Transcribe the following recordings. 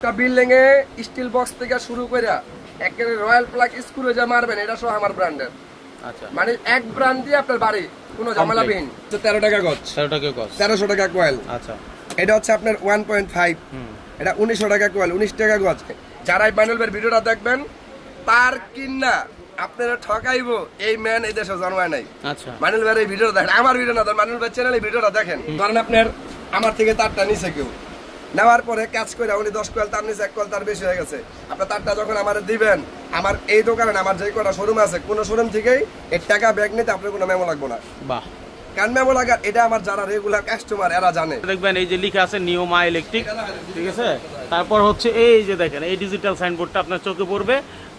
Building এ still box থেকে শুরু করে একেবারে রয়্যাল প্লাগ স্ক্রু যে মারবেন এটা সব আমার ব্র্যান্ডের। আচ্ছা, মানে এক ব্র্যান্ড দিয়ে আপনার বাড়ি কোনো ঝামেলাবিহীন। 13 টাকা গজ, 1300 টাকা কয়েল। আচ্ছা, এটা হচ্ছে আপনার 1.5, এটা 1900 টাকা কয়েল, 19 টাকা গজ। যারা মাইনুল ভাইয়ের ভিডিওটা দেখবেন তার কিনা আপনারা ঠকাইবো এই ম্যান এই দেশে জন্মায় নাই। আচ্ছা, মাইনুল ভাইয়ের এই ভিডিওটা দেখেন, আমার ভিডিও না, মাইনুল ভাইয়ের চ্যানেলে ভিডিওটা দেখেন। ধরেন আপনার আমার থেকে তারটা নিচে কেউ নেওয়ার পরে কাজ করে উনি 10 কয়েল তার নিচে 1 কয়েল তার বেশি হয়ে গেছে, আপনার তারটা যখন আমার দিবেন, আমার এই দোকানে আমার যে কটা শোরুম আছে কোন শোরুম থেকেই এর টাকা ব্যাগ নিতে আপনার কোনো মেমো লাগবে না। বাহ, কারণ মেমো লাগার এটা আমার যারা রেগুলার কাস্টমার এরা জানে। দেখবেন এই যে লেখা আছে নিয়মা ইলেকট্রিক, ঠিক আছে। তারপর হচ্ছে এই যে দেখেন এই ডিজিটাল সাইনবোর্ডটা আপনার চোখে পড়বে,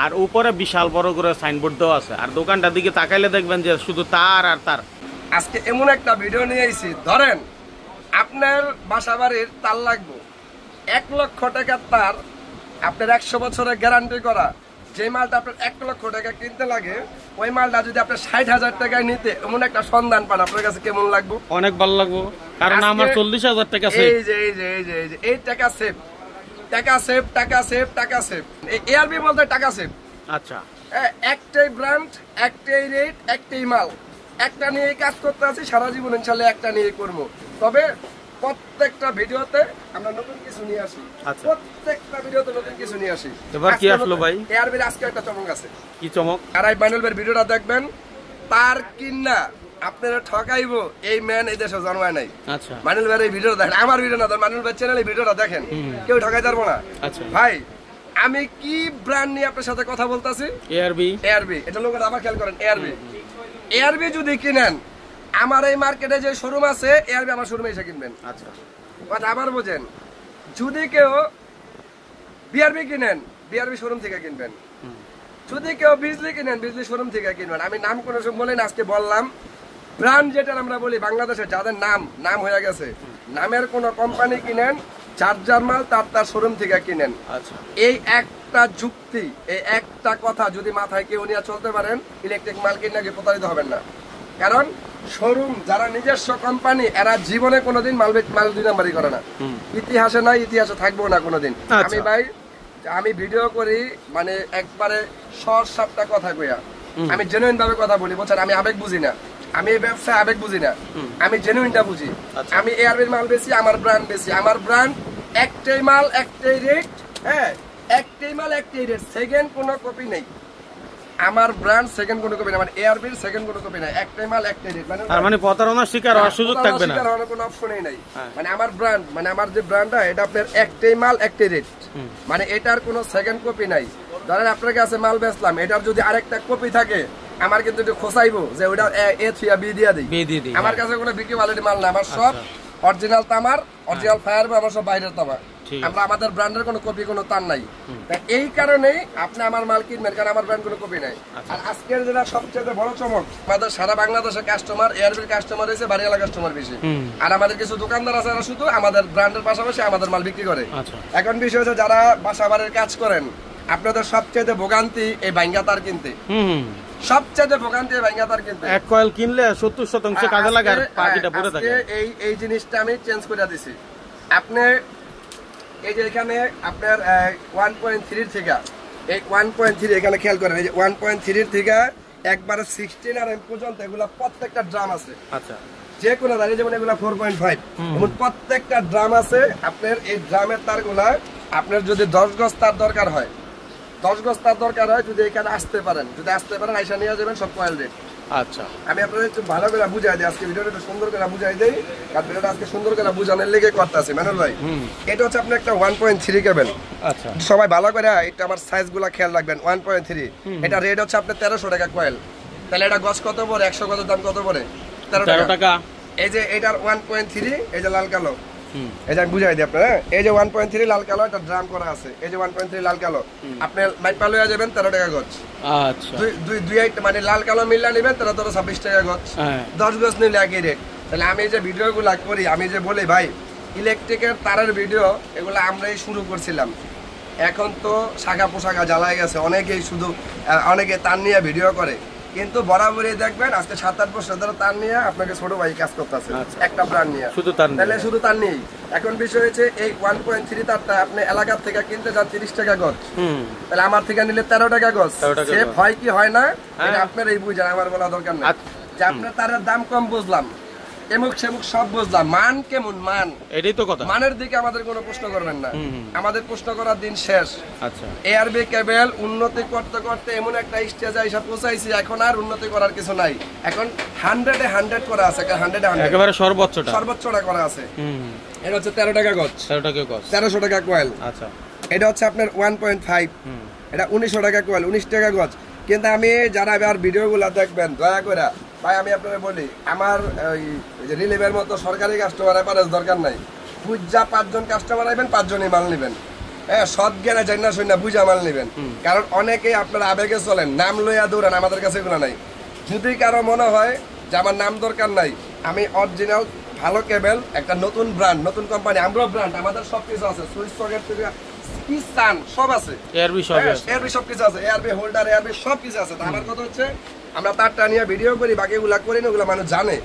আর উপরে বিশাল বড় করে সাইনবোর্ড দেওয়া আছে। আর দোকানটার দিকে তাকাইলে দেখবেন যে শুধু তার আর তার। আজকে এমন একটা ভিডিও নিয়ে আইছি, ধরেন আপনার বাসা বাড়ির তার লাগবে 1 লক্ষ টাকার তার, আপনার 100 বছরের গ্যারান্টি করা। যে মালটা আপনার 1 লক্ষ টাকা কিনতে লাগে ওই মালটা যদি আপনার 60,000 টাকায় নিতে এমন একটা সন্ধান পান, আপনার কাছে কেমন লাগবে? অনেক ভালো লাগবে, কারণ আমার 40,000 টাকা সেভ। এই যে এই যে এই যে এই টাকা সেভ, টাকা সেভ, টাকা সেভ, টাকা সেভ। এই এআরবি বলতে টাকা সেভ। আচ্ছা, একটাই ব্র্যান্ড, একটাই রেট, একটাই মাল, একটা নিয়ে কাজ করতে আছি সারা জীবন, ইনশাআল্লাহ একটা নিয়ে করবো। তবে প্রত্যেকটা ভিডিওতে আমরা নতুন কিছু নিয়ে আসি। আচ্ছা, প্রত্যেকটা ভিডিওতে নতুন কিছু নিয়ে আসি। এবার কি আসলো ভাই? এআরবির আজকে একটা চমক আছে। কি চমক? আর এই মাইনুল ভাইয়ের ভিডিওটা দেখবেন, তার কিনা আপনারা ঠকাইবো এই ম্যান এই দেশে জন্মায় নাই। আচ্ছা, মাইনুল ভাইয়ের এই ভিডিওটা দেখেন, আমার ভিডিও না, মাইনুল ভাইয়ের চ্যানেলে ভিডিওটা দেখেন, কেউ ঠকাই পারবো না। আচ্ছা ভাই, আমি কি ব্র্যান্ড নিয়ে আপনার সাথে কথা বলতেছি? এআরবি। এআরবি, এটা লোকেরা আবার খেয়াল করেন। এআরবি, এআরবি যদি কিনেন আমার এই মার্কেটে যে শোরুম আছে এআরবি আমার শোরুমে এসে কিনবেন। আচ্ছা, কথা আবার বোঝেন। যদি কেউ বিআরবি কিনেন বিআরবি শোরুম থেকে কিনবেন, যদি কেউ বিজলি কিনেন বিজলি শোরুম থেকে কিনবেন। আমি নাম কোনো সময় বলি না, আজকে বললাম। ব্র্যান্ড যেটা আমরা বলি বাংলাদেশে যাদের নাম হয়ে গেছে, নামের কোন কোম্পানি কিনেন, চার্জার মাল তার শোরুম থেকে কিনেন। আচ্ছা, এই একটা যুক্তি, এই একটা কথা যদি মাথায় কেউ নিয়ে চলতে পারেন, ইলেকট্রিক মাল কিনে গিয়ে প্রতারিত হবেন না। কারণ শোরুম যারা নিজস্ব কোম্পানি এরা জীবনে কোনোদিন মাল 2 নাম্বারই করে না, ইতিহাসে নাই, ইতিহাসে থাকবো না কোনোদিন। আমি ভাই আমি ভিডিও করি মানে একবারে সব কথা কইয়া, আমি জেনুইন ভাবে কথা বলি, বুঝছেন? আমি আবেগ বুঝি না, আমি এই ব্যবসায় আবেগ বুঝি না, আমি জেনুইনটা বুঝি। আমি এআরবির মাল বেশি, আমার ব্র্যান্ড বেশি, আমার ব্র্যান্ড একটাই মাল একটাই রেট। হ্যাঁ, একটাই মাল একটাই রেট, সেকেন্ড কোনো কপি নেই। আমার ব্র্যান্ড সেকেন্ড কোনো কপি না, মানে এআরবির সেকেন্ড কোনো কপি নাই, একটাই মাল একটাই রেট। মানে প্রতারণার শিকার হওয়ার সুযোগ থাকবে না, শিকার হওয়ার কোনো অপশনই নাই। মানে আমার ব্র্যান্ড, মানে আমার যে ব্র্যান্ডটা এটা আপনার একটাই মাল একটাই রেট, মানে এটার কোনো সেকেন্ড কপি নাই। ধরেন আপনার কাছে মাল বেচলাম, এটার যদি আরেকটা কপি থাকে আমার কিন্তু একটু খোঁচাইবো যে ওইটা এ থুয়া বি দিয়া দিই। আমার কাছে কোনো বিক্রি কোয়ালিটি মাল না, আমার সব অরিজিনাল তামার, অরিজিনাল ফায়ার, আমার সব বাইরের তামা। আমরা আমাদের ব্র্যান্ডের কোনো কপি কোনো তার নাই। এই কারণেই আপনি আমার মাল কিনবেন, কারণ আমার ব্র্যান্ড কোনো কপি নাই। আর আজকের যেটা সবচেয়ে বড় চমক, আমাদের সারা বাংলাদেশের কাস্টমার এআরবির কাস্টমার হয়েছে, বাড়িওয়ালা কাস্টমার বেশি। আর আমাদের কিছু দোকানদার আছে যারা শুধু আমাদের ব্র্যান্ডের পাশাপাশি আমাদের মাল বিক্রি করে। এখন বিষয় হচ্ছে যারা বাসা বাড়ির কাজ করেন, আপনাদের সবচেয়ে ভোগান্তি এই ভাঙ্গা তার কিনতে, সবচেয়ে ভোগান্তি এই ভাঙ্গা তার কিনতে। 1 কয়েল কিনলে 70% কাজে লাগে, আর বাকিটা পড়ে থাকে। এই জিনিসটা আমি চেঞ্জ করে দিছি। আপনি এই যে এখানে আপনার 1.3 থেকে এই 1.3 এখানে খেয়াল করেন, এই যে 1.3 থেকে একবারে 16 আর এম পর্যন্ত এগুলা প্রত্যেকটা ড্রাম আছে। আচ্ছা, যে কোনো দাঁড়িয়ে যেমন এগুলা 4.5 এমন প্রত্যেকটা ড্রাম আছে। আপনার এই ড্রামের তারগুলা আপনার যদি 10 গজ তার দরকার হয়, 10 গজ তার দরকার হয়, যদি এখানে আসতে পারেন, আইসা নিয়ে যাবেন সব কয়েল রেট। আচ্ছা, আমি আপনাদের একটু ভালো করে বুঝাই দিই, আজকে ভিডিওটা একটু সুন্দর করে বুঝাই দেই, কারণ ভিডিওটা আজকে সুন্দর করে বুঝানোর লেগে করতেছি। মানুল ভাই, এটা হচ্ছে আপনার একটা 1.3 কেবল। আচ্ছা, সবাই ভালো করে এটা আমার সাইজগুলো খেয়াল রাখবেন। 1.3 এটা রেট হচ্ছে আপনার 1300 টাকা কয়েল। তাহলে এটা গজ কত পড়ে? 100 গজের দাম কত পড়ে? 13 টাকা। এই যে এটার 1.3, এই যে লাল কালো, এই যে আমি বুঝাই দিই আপনার। এই যে 1.3 লাল কালো, এটা ড্রাম করা আছে। এই যে 1.3 লাল কালো, আপনি মাইপা লইয়া যাবেন 13 টাকা গজ। আচ্ছা, দুই মানে লাল কালো মিললা নেবেন তারা 26 টাকা গজ। 10 গজ নিলে একই রেট। তাহলে আমি যে ভিডিওগুলো করি, আমি যে বলি ভাই ইলেকট্রিকের তারের ভিডিও, এগুলো আমরাই শুরু করছিলাম। এখন তো শাখা পোশাখা জ্বালায় গেছে, অনেকেই শুধু অনেকে তার নিয়ে ভিডিও করে। কিন্তু বরাবরই দেখবেন আজকে 7-8 বছর ধরে তার নিয়ে আপনাকে ছোট ভাই কাজ করতেছে একটা ব্র্যান্ড নিয়ে, শুধু তার তাহলে শুধু তার নেই। এখন বিষয় হচ্ছে এই 1.3 তারটা আপনি এলাকার থেকে কিনতে যান 30 টাকা গজ, তাহলে আমার থেকে নিলে 13 টাকা গজ, সেফ হয় কি হয় না এটা আপনারাই বুঝেন, আমার বলা দরকার নেই। যে আপনার তার দাম কম বুঝলাম, এমুক সেমুক সব বুঝলাম, মান কেমন মান, এটাই তো কথা। মানের দিকে আমাদের কোনো প্রশ্ন করবেন না, আমাদের প্রশ্ন করার দিন শেষ। আচ্ছা, এআরবি কেবল উন্নতি করতে করতে এমন একটা স্টেজে এসে পৌঁছাইছি, এখন আর উন্নতি করার কিছু নাই, এখন 100-এ 100 করা আছে, 100-এ 100 একেবারে সর্বোচ্চটা করা আছে। এটা হচ্ছে 13 টাকা গজ, 1300 টাকা কয়েল। আচ্ছা, এটা হচ্ছে আপনার 1.5, এটা 1900 টাকা কয়েল, 19 টাকা গজ। কিন্তু আমি যারা এবার ভিডিওগুলো দেখবেন দয়া করে ভাই আমি আপনাকে বলি, আমার ওই যে রিলিভের মতো সরকারি কাস্টমার এপারেজ দরকার নাই, বুঝা 5 জন কাস্টমার আইবেন, 5 জনই মাল নেবেন। হ্যাঁ, সৎ জ্ঞানে জানা শুনে বুঝা মাল নেবেন, কারণ অনেকেই আপনারা আবেগে চলেন, নাম লইয়া দৌড়ান, আমাদের কাছে এগুলো নাই। যদি কারো মনে হয় যে আমার নাম দরকার নাই, আমি অরিজিনাল ভালো কেবল একটা নতুন ব্র্যান্ড, নতুন কোম্পানি, আমরাও ব্র্যান্ড, আমাদের সবকিছু আছে, সুইচ সকেট থেকে কিসান সব আছে, এআরবি সবকিছু আছে, এআরবি হোল্ডার, এআরবি সবকিছু আছে। তো আমার কথা হচ্ছে আমরা তারটা নিয়ে ভিডিও করি, বাকিগুলা করি না, ওগুলো মানুষ জানে।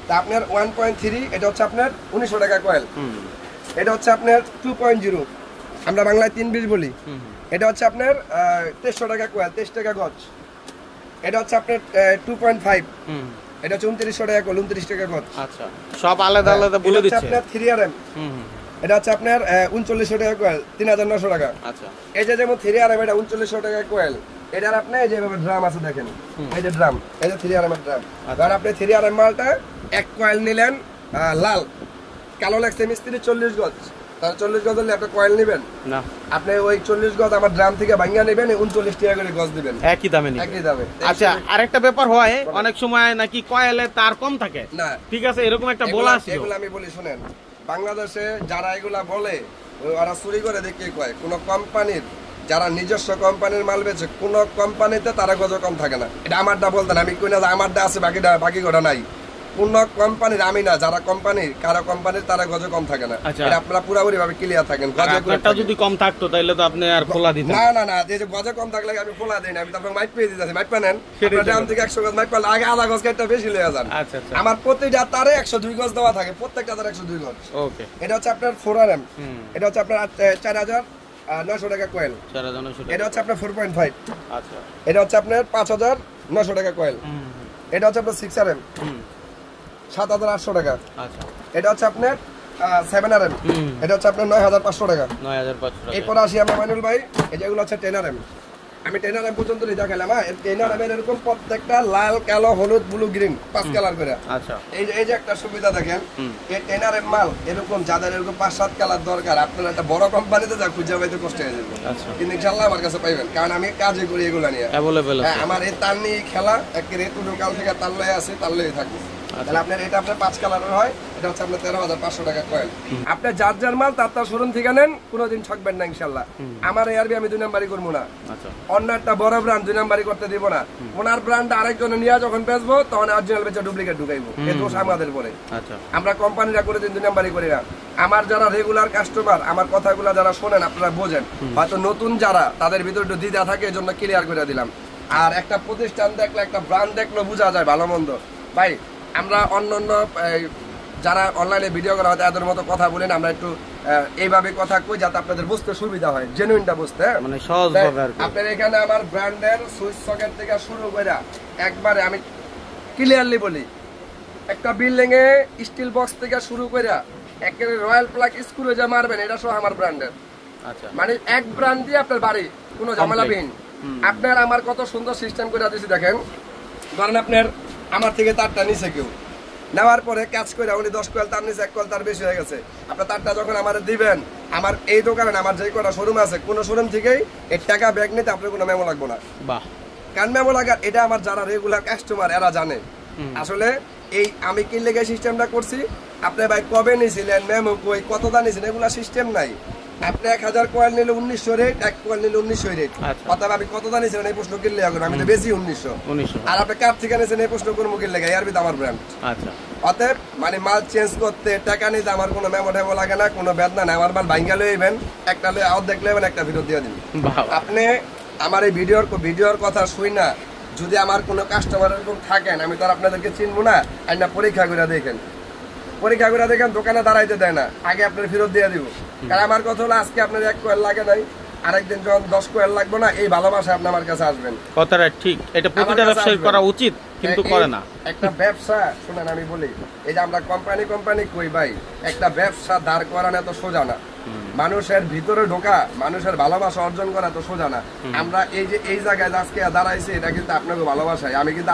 তা আপনার 1.3 এটা হচ্ছে আপনার 1900 টাকা কয়েল, এটা হচ্ছে আপনার 2.0, আমরা বাংলায় 320 বলি। এটা হচ্ছে আপনার 2300 টাকা কয়েল, 23 টাকা গজ। এটা হচ্ছে আপনার 2.5, এটা হচ্ছে 2900 টাকা কয়েল, 29 টাকা গজ। আচ্ছা, সব আলাদা আলাদা বলে দিচ্ছে। আপনার 3RM, এটা হচ্ছে আপনার 3900 টাকা কয়েল, 3900 টাকা। আচ্ছা, এই যে যেমন 3RM এটা 3900 টাকা কয়েল, এটার আপনি এই যে ড্রাম আছে দেখেন, এই যে ড্রাম, এই যে 3RM এর ড্রাম। আর আপনি 3RM মালটা এক কয়েল নিলেন লাল, কালো লাগছে মিস্ত্রি 40 গজ, তার 40 গজ হলে আপনি কয়েল নেবেন না, আপনি ওই 40 গজ আমার ড্রাম থেকে ভাঙিয়ে নেবেন, 39 টাকা করে গজ দিবেন, একই দামে। আচ্ছা, আরেকটা ব্যাপার হয় অনেক সময় নাকি কয়েলে তার কম থাকে না, ঠিক আছে, এরকম একটা বলা আছে, এগুলো আমি বলি শুনেন, বাংলাদেশে যারা এগুলা বলে ওরা চুরি করে দেখে কয়, কোন কোম্পানির যারা নিজস্ব কোম্পানির মাল বেচে কোন কোম্পানিতে তারা গজ কম থাকে না। এটা আমারটা বলতেন, আমি কই না আমারটা আছে বাকি গোটা নাই, কোন কোম্পানির আমি না, যারা কোম্পানির কারো কোম্পানির তারা গজ কম থাকে না। এটা আপনারা পুরোপুরি ভাবে ক্লিয়ার থাকেন। গজটা যদি কম থাকতো তাহলে তো আপনি আর খোলা দিতেন না। না না, যে গজ কম থাকলে আমি খোলা দেই না, আমি তারপর মাইক পেয়ে দিতেছি, মাইক পানেন আপনার দাম থেকে 100 গজ মাইক পালে আগে আধা গজ কেটে বেশি লয়ে যান। আচ্ছা আচ্ছা, আমার প্রতিটা তারে 102 গজ দেওয়া থাকে, প্রত্যেকটা তারে 102 গজ। ওকে, এটা হচ্ছে আপনার 4RM, এটা হচ্ছে আপনার 4900 টাকা কয়েল, 4900 টাকা। এটা হচ্ছে আপনার 4.5, আচ্ছা, এটা হচ্ছে আপনার 5900 টাকা কয়েল। এটা হচ্ছে আপনার 6RM, 7800 টাকা। আচ্ছা, এটা হচ্ছে আপনার 7RM, এটা হচ্ছে আপনার 9500 টাকা। 9500 টাকা। এরপর আসি আমরা মাইনুল ভাই, এই যেগুলো হচ্ছে 10RM, আমি 10RM পর্যন্ত দেখালাম। 10RM এর এরকম প্রত্যেকটা লাল, কালো, হলুদ, ব্লু, গ্রিন 5 কালার করে। আচ্ছা, এই যে একটা সুবিধা দেখেন, এই 10RM মাল এরকম যাদের এরকম 5-7 কালার দরকার, আপনারা একটা বড় কোম্পানিতে যা খুঁজে পাইতে কষ্ট হয়ে যাবে। আচ্ছা, কিন্তু ইনশাআল্লাহ আমার কাছে পাইবেন, কারণ আমি কাজে করি এগুলা নিয়ে, अवेलेबल আছে। আমার এই তার নিয়ে খেলা, একের এত লোকাল থেকে তার লয়ে আছে, তার লয়ে থাকবে। তাহলে আপনার এটা আপনার 5 কালারের হয়, এটা হচ্ছে আপনার 13500 টাকা কয়েল। আপনি যার মাল তার শোরুম থেকে নেন, কোনোদিন ঠকবেন না ইনশাআল্লাহ। আমার এআরবি আমি 2 নাম্বারই করবো না। আচ্ছা, অন্য একটা বড় ব্র্যান্ড 2 নাম্বারই করতে দিব না। ওনার ব্র্যান্ড আরেকজনে নিয়ে যখন বেচবো তখন অরিজিনাল বেচে ডুপ্লিকেট ঢুকাইবো, এই দোষ আমাদের পরে। আচ্ছা, আমরা কোম্পানিরা করে দিন 2 নাম্বারই করি না। আমার যারা রেগুলার কাস্টমার, আমার কথাগুলো যারা শোনেন আপনারা বোঝেন, হয়তো নতুন যারা তাদের ভিতরে একটু দ্বিধা থাকে, এই জন্য ক্লিয়ার করে দিলাম। আর একটা প্রতিষ্ঠান দেখলে, একটা ব্র্যান্ড দেখলে বোঝা যায় ভালো মন্দ। ভাই আমরা অন্য যারা অনলাইনে ভিডিও করা হয় তাদের মতো কথা বলেন, আমরা একটু এইভাবে কথা কই যাতে আপনাদের বুঝতে সুবিধা হয়, জেনুইনটা বুঝতে, মানে সহজভাবে। আপনার এখানে আমার ব্র্যান্ডের সুইচ সকেট থেকে শুরু করে একবারে আমি ক্লিয়ারলি বলি, একটা বিল্ডিং এ স্টিল বক্স থেকে শুরু করে একেবারে রয়্যাল প্লাগ স্ক্রু যে মারবেন, এটা সহ আমার ব্র্যান্ডের। আচ্ছা, মানে এক ব্র্যান্ড দিয়ে আপনার বাড়ি কোনো ঝামেলাবিহীন। আপনার আমার কত সুন্দর সিস্টেম করে দিয়েছি দেখেন। ধরেন আপনার আমার থেকে তারটা নিচে কেউ নেওয়ার পরে কাজ করে উনি 10 কয়েল তার নিচে 1 কয়েল তার বেশি হয়ে গেছে, আপনার তারটা যখন আমার দিবেন, আমার এই দোকানে আমার যে কটা শোরুম আছে, কোনো শোরুম থেকেই এর টাকা ব্যাগ নিতে আপনার কোনো মেমো লাগবে না। বাহ, কারণ মেমো লাগার এটা আমার যারা রেগুলার কাস্টমার এরা জানে। আসলে এই আমি কি লেগে সিস্টেমটা করছি, আপনি ভাই কবে নিয়েছিলেন, মেমো কই, কত দাম নিয়েছিলেন, এগুলা সিস্টেম নাই। আপনি 1000 কয়েল নিলে 1900 রেট, 1 কয়েল নিলে 1900 রেট। অর্থাৎ আমি কত দাম নিয়েছিলেন এই প্রশ্ন কিনলে এখন আমি তো বেশি 1900। আর আপনি কার থেকে নিয়েছেন এই প্রশ্ন করবো কিনলে এআরবি তো আমার ব্র্যান্ড। আচ্ছা, অতএব মানে মাল চেঞ্জ করতে টাকা নিতে আমার কোনো মেমো টেমো লাগে না, কোনো বেদনা নাই। আমার মাল ভাঙ্গা লইবেন, একটা লয়ে আউট দেখলে একটা ভিডিও দিয়ে দিন। আপনি আমার এই ভিডিওর কথা শুই না যদি আমার কোনো কাস্টমার এরকম থাকেন, আমি তো আর আপনাদেরকে চিনবো না, আইনা পরীক্ষা করে দেখেন, পরীক্ষা করে দেখেন, দোকানে দাঁড়াইতে দেয় না, আগে আপনার ফেরত দিয়ে দিব। কারণ আমার কথা হলো আজকে আপনার 1 কোয়েল লাগে নাই, আরেকদিন যখন 10 কোয়েল লাগবে না, এই ভালোবাসা আপনি আমার কাছে আসবেন। কথাটা ঠিক, এটা প্রতিটা ব্যবসায়ী করা উচিত, কিন্তু করে না। একটা ব্যবসা শুনেন আমি বলি, এই যে আমরা কোম্পানি কই ভাই, একটা ব্যবসা দাঁড় করানো এত সোজা না, মানুষের ভিতরে ঢোকা, মানুষের ভালোবাসা অর্জন করা তো সোজা না। আমরা এই যে এই জায়গায় আজকে দাঁড়াইছি, এটা কিন্তু আপনাকে ভালোবাসাই। আমি কিন্তু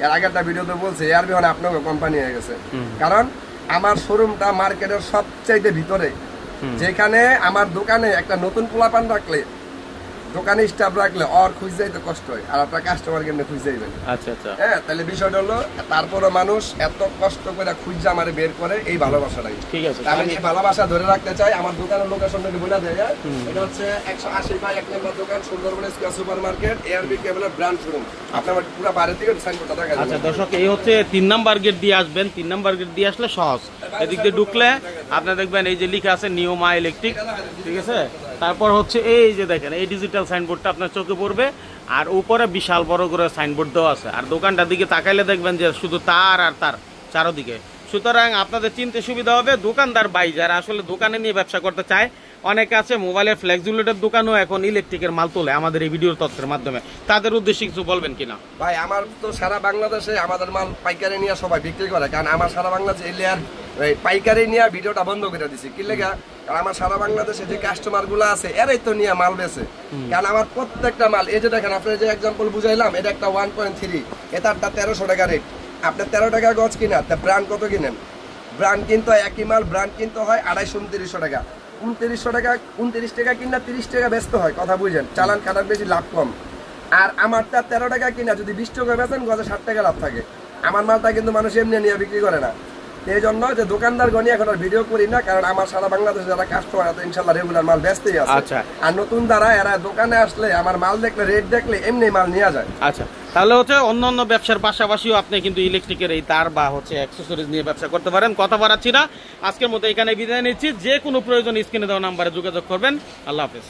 এর আগে একটা ভিডিওতে বলছি, এর বিহনে আপনাকে কোম্পানি হয়ে গেছে। কারণ আমার শোরুমটা মার্কেটের সবচাইতে ভিতরে, যেখানে আমার দোকানে একটা নতুন পোলাপান রাখলে, দোকানে স্টাফ রাখলে ওর খুঁজে যাইতে কষ্ট হয়, আর আপনার কাস্টমার কেমনে খুঁজে যাইবেন? আচ্ছা আচ্ছা, হ্যাঁ, তাহলে বিষয়টা হলো তারপরে মানুষ এত কষ্ট করে খুঁজে আমার বের করে এই ভালোবাসাটাই। ঠিক আছে, আমি এই ভালোবাসা ধরে রাখতে চাই। আমার দোকানের লোকেশনটা বলে দেয়, এটা হচ্ছে 180 বাই 1 নম্বর দোকান, Sundarban square super market, ARB কেবলের ব্রাঞ্চ শোরুম। আপনার পুরো বাইরে থেকে সাইনবোর্ডটা দেখা যাবে। আচ্ছা দর্শক, এই হচ্ছে 3 নাম্বার গেট দিয়ে আসবেন। 3 নাম্বার গেট দিয়ে আসলে সহজ, এদিক দিয়ে ঢুকলে আপনি দেখবেন এই যে লেখা আছে নিউ মা ইলেকট্রিক, ঠিক আছে। তারপর হচ্ছে এই যে দেখেন এই ডিজিটাল সাইনবোর্ডটা আপনার চোখে পড়বে, আর উপরে বিশাল বড় করে সাইনবোর্ড দেওয়া আছে, আর দোকানটার দিকে তাকাইলে দেখবেন যে শুধু তার আর তার চারদিকে। সুতরাং আপনাদের চিনতে সুবিধা হবে। দোকানদার ভাই যারা আসলে দোকানে নিয়ে ব্যবসা করতে চায়, অনেকে আছে মোবাইলের ফ্লেক্সিবিলিটির দোকানও এখন ইলেকট্রিকের মাল তোলে আমাদের এই ভিডিওর তথ্যের মাধ্যমে, তাদের উদ্দেশ্যে কিছু বলবেন কিনা? ভাই আমার তো সারা বাংলাদেশে আমাদের মাল পাইকারি নিয়ে সবাই বিক্রি করে, কারণ আমার সারা বাংলাদেশে এই লেয়ার পাইকারি নিয়ে ভিডিওটা বন্ধ করে দিছি। কি লেগা? কারণ আমার সারা বাংলাদেশে যে কাস্টমার গুলো আছে এরাই তো নিয়ে মাল বেছে। কারণ আমার প্রত্যেকটা মাল, এই যে দেখেন আপনার যে এক্সাম্পল বুঝাইলাম, এটা একটা 1.3, এটারটা 1300 টাকা রেট। আপনার 13 টাকা গজ কিনা, তা ব্র্যান্ড কত কিনেন? ব্র্যান্ড কিন্তু একই মাল, ব্র্যান্ড কিন্তু হয় 250-2900 টাকা। 29 টাকা কিনা 30 টাকা ব্যস্ত হয়, কথা বুঝেন, চালান কাটার বেশি লাভ কম। আর আমারটা 13 টাকা কিনা যদি 20 টাকা বেচেন, গজে 60 টাকা লাভ থাকে। আমার মালটা কিন্তু মানুষ এমনি নিয়ে বিক্রি করে না। এই জন্য যে দোকানদার গনি এখন আর ভিডিও করি না, কারণ আমার সারা বাংলাদেশে যারা কাস্টমার আছে ইনশাল্লাহ রেগুলার মাল বেচতেই আছে। আচ্ছা, আর নতুন দ্বারা এরা দোকানে আসলে আমার মাল দেখলে, রেট দেখলে এমনি মাল নিয়ে যায়। আচ্ছা, তাহলে হচ্ছে অন্যান্য ব্যবসার পাশাপাশিও আপনি কিন্তু ইলেকট্রিকের এই তার বা হচ্ছে অ্যাক্সেসরিজ নিয়ে ব্যবসা করতে পারেন। কথা বাড়াচ্ছি না, আজকের মতো এখানে বিদায় নিচ্ছি। যে কোনো প্রয়োজন স্ক্রিনে দেওয়া নাম্বারে যোগাযোগ করবেন। আল্লাহ হাফেজ।